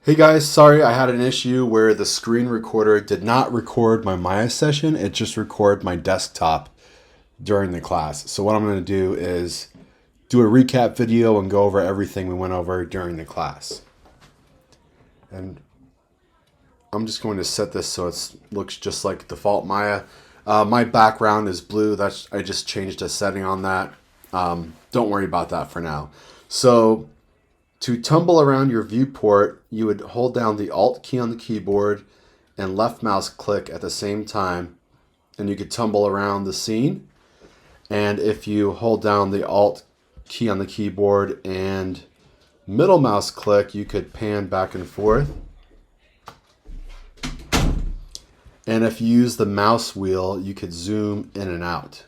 Hey guys, sorry I had an issue where the screen recorder did not record my Maya session. It just recorded my desktop during the class. So what I'm going to do is do a recap video and go over everything we went over during the class. And I'm just going to set this so it looks just like default Maya. My background is blue. I just changed a setting on that. Don't worry about that for now. So to tumble around your viewport, you would hold down the Alt key on the keyboard and left mouse click at the same time, and you could tumble around the scene. And if you hold down the Alt key on the keyboard and middle mouse click, you could pan back and forth. And if you use the mouse wheel, you could zoom in and out.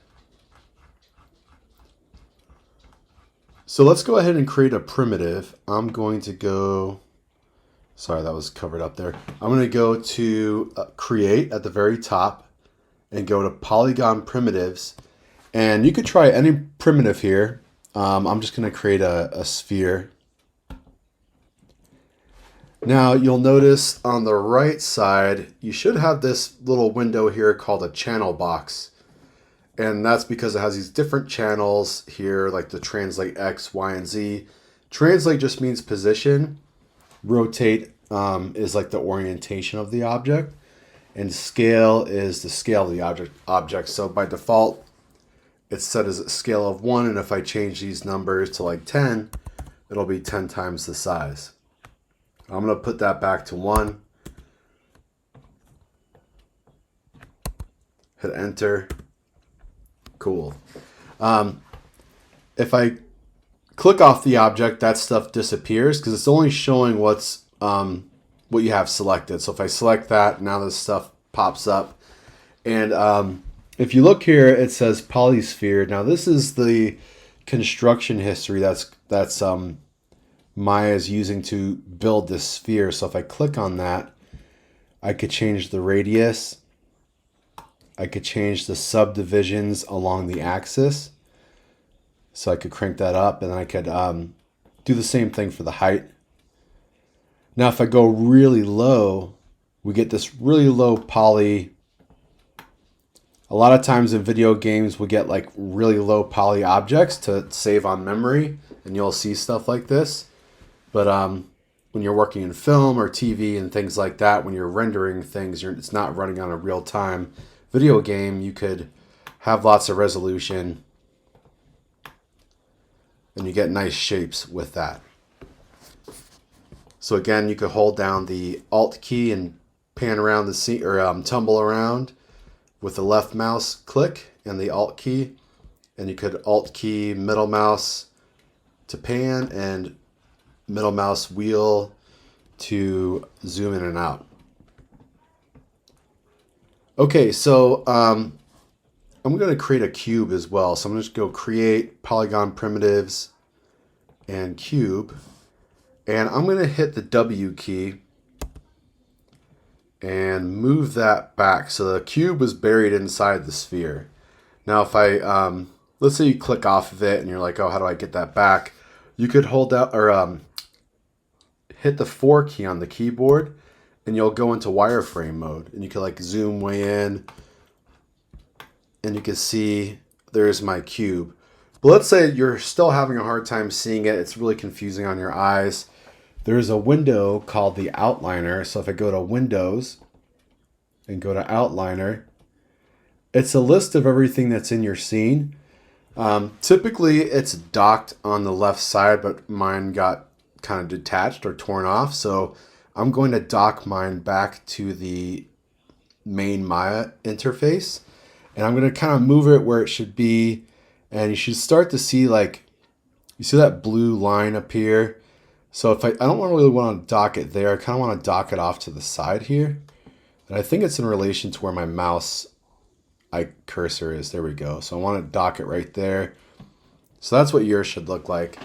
So let's go ahead and create a primitive. I'm going to go, sorry, that was covered up there. I'm going to go to create at the very top and go to polygon primitives. And you could try any primitive here. I'm just going to create a sphere. Now you'll notice on the right side, you should have this little window here called a channel box. And that's because it has these different channels here, like the translate X, Y, and Z. Translate just means position. Rotate is like the orientation of the object. And scale is the scale of the object. So by default, it's set as a scale of 1. And if I change these numbers to like 10, it'll be 10 times the size. I'm going to put that back to 1. Hit enter. Cool. If I click off the object, that stuff disappears because it's only showing what you have selected. So if I select that, now this stuff pops up. And if you look here, it says polysphere. Now this is the construction history that's Maya is using to build this sphere. So if I click on that, I could change the radius. I could change the subdivisions along the axis. So I could crank that up, and I could do the same thing for the height. Now if I go really low, we get this really low poly. A lot of times in video games, we get like really low poly objects to save on memory, and you'll see stuff like this. But when you're working in film or TV and things like that, when you're rendering things, it's not running on a real-time video game, you could have lots of resolution and you get nice shapes with that. So again, you could hold down the Alt key and pan around the scene, or tumble around with the left mouse click and the Alt key, and you could Alt key middle mouse to pan and middle mouse wheel to zoom in and out. Okay, so I'm going to create a cube as well. So I'm going to go create polygon primitives and cube. And I'm going to hit the W key and move that back. So the cube was buried inside the sphere. Now if I, let's say you click off of it and you're like, oh, how do I get that back? You could hold out or hit the 4 key on the keyboard, and you'll go into wireframe mode, and you can like zoom way in, and you can see there's my cube. But let's say you're still having a hard time seeing it. It's really confusing on your eyes. There's a window called the outliner. So if I go to Windows and go to outliner, it's a list of everything that's in your scene. Typically it's docked on the left side, but mine got kind of detached or torn off. So I'm going to dock mine back to the main Maya interface, and I'm going to kind of move it where it should be. And you should start to see, like, you see that blue line up here. So if I don't really want to dock it there, I kind of want to dock it off to the side here. And I think it's in relation to where my mouse cursor is. There we go. So I want to dock it right there. So that's what yours should look like.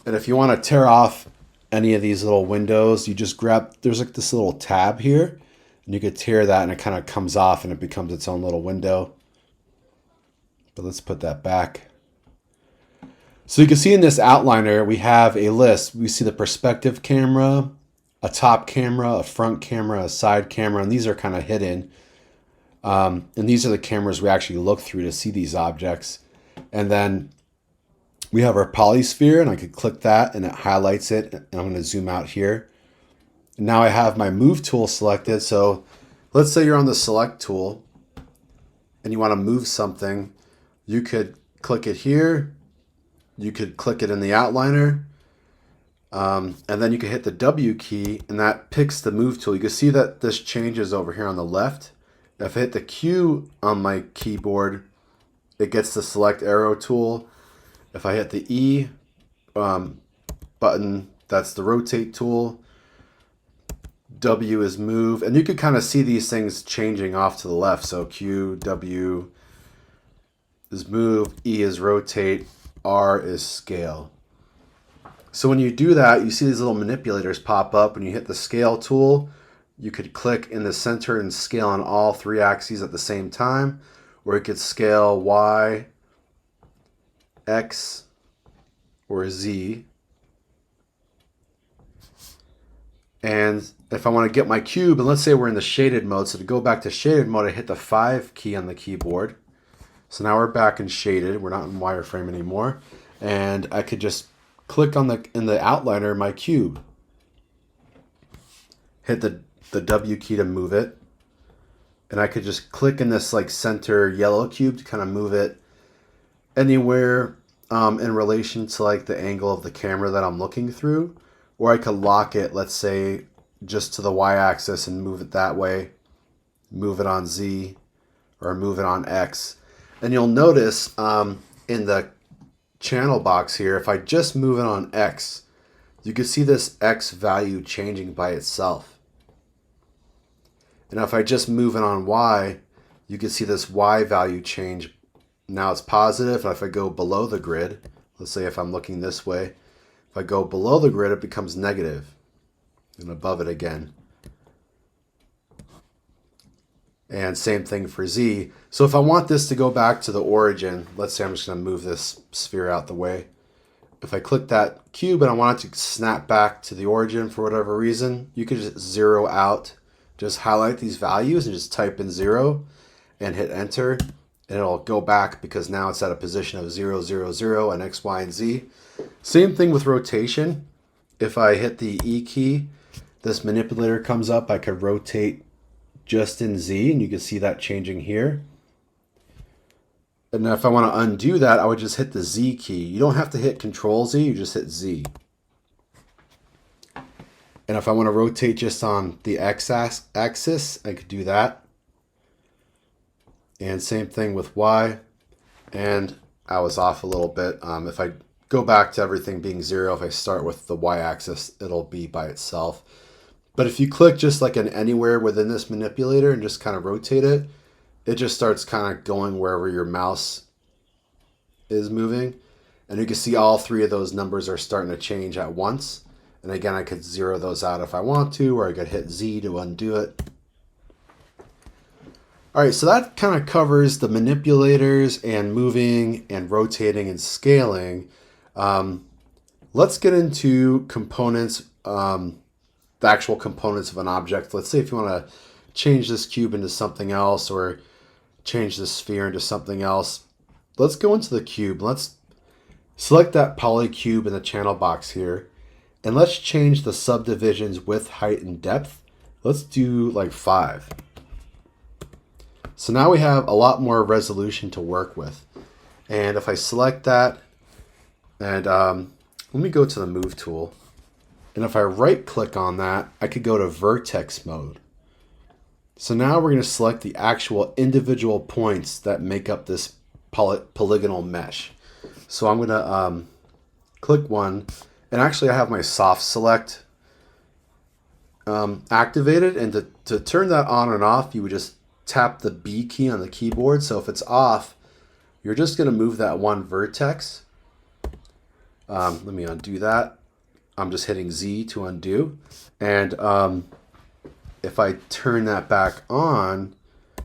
And if you want to tear off any of these little windows, you just grab, there's like this little tab here, and you could tear that and it kind of comes off and it becomes its own little window. But let's put that back. So you can see in this outliner, we have a list. We see the perspective camera, a top camera, a front camera, a side camera, and these are kind of hidden. And these are the cameras we actually look through to see these objects. And then we have our polysphere, and I could click that and it highlights it. And I'm going to zoom out here. And now I have my move tool selected. So let's say you're on the select tool and you want to move something. You could click it here. You could click it in the outliner. And then you can hit the W key and that picks the move tool. You can see that this changes over here on the left. If I hit the Q on my keyboard, it gets the select arrow tool. If I hit the E button, that's the rotate tool. W is move. And you can kind of see these things changing off to the left. So Q, W is move, E is rotate, R is scale. So when you do that, you see these little manipulators pop up. When you hit the scale tool, you could click in the center and scale on all three axes at the same time, or you could scale Y, X, or Z. And if I want to get my cube, and let's say we're in the shaded mode, so to go back to shaded mode, I hit the 5 key on the keyboard. So now we're back in shaded. We're not in wireframe anymore. And I could just click on in the outliner my cube. Hit the W key to move it. And I could just click in this like center yellow cube to kind of move it anywhere in relation to like the angle of the camera that I'm looking through. Or I could lock it, let's say, just to the y-axis and move it that way. Move it on Z or move it on X. And you'll notice in the channel box here, if I just move it on X, you can see this X value changing by itself. And if I just move it on Y, you can see this Y value change. Now it's positive. And if I go below the grid, let's say if I'm looking this way, if I go below the grid, it becomes negative, and above it again. And same thing for Z. So if I want this to go back to the origin, let's say I'm just going to move this sphere out the way. If I click that cube and I want it to snap back to the origin for whatever reason, you can just zero out, just highlight these values and just type in 0 and hit enter. And it'll go back because now it's at a position of 0, 0, 0 and X, Y, and Z. Same thing with rotation. If I hit the E key, this manipulator comes up. I could rotate just in Z, and you can see that changing here. And if I want to undo that, I would just hit the Z key. You don't have to hit Control Z, you just hit Z. And if I want to rotate just on the X axis, I could do that. And same thing with Y. And I was off a little bit. If I go back to everything being 0, if I start with the Y-axis, it'll be by itself. But if you click just like an anywhere within this manipulator and just kind of rotate it, it just starts kind of going wherever your mouse is moving. And you can see all three of those numbers are starting to change at once. And again, I could zero those out if I want to, or I could hit Z to undo it. All right, so that kind of covers the manipulators and moving and rotating and scaling. Let's get into components, the actual components of an object. Let's say if you want to change this cube into something else or change this sphere into something else. Let's go into the cube. Let's select that polycube in the channel box here. And let's change the subdivisions width, height, and depth. Let's do like 5. So now we have a lot more resolution to work with. And if I select that, and let me go to the move tool. And if I right click on that, I could go to vertex mode. So now we're going to select the actual individual points that make up this polygonal mesh. So I'm going to click one. And actually I have my soft select activated. And to turn that on and off, you would just tap the B key on the keyboard. So if it's off, you're just going to move that one vertex. Let me undo that. I'm just hitting Z to undo. And if I turn that back on,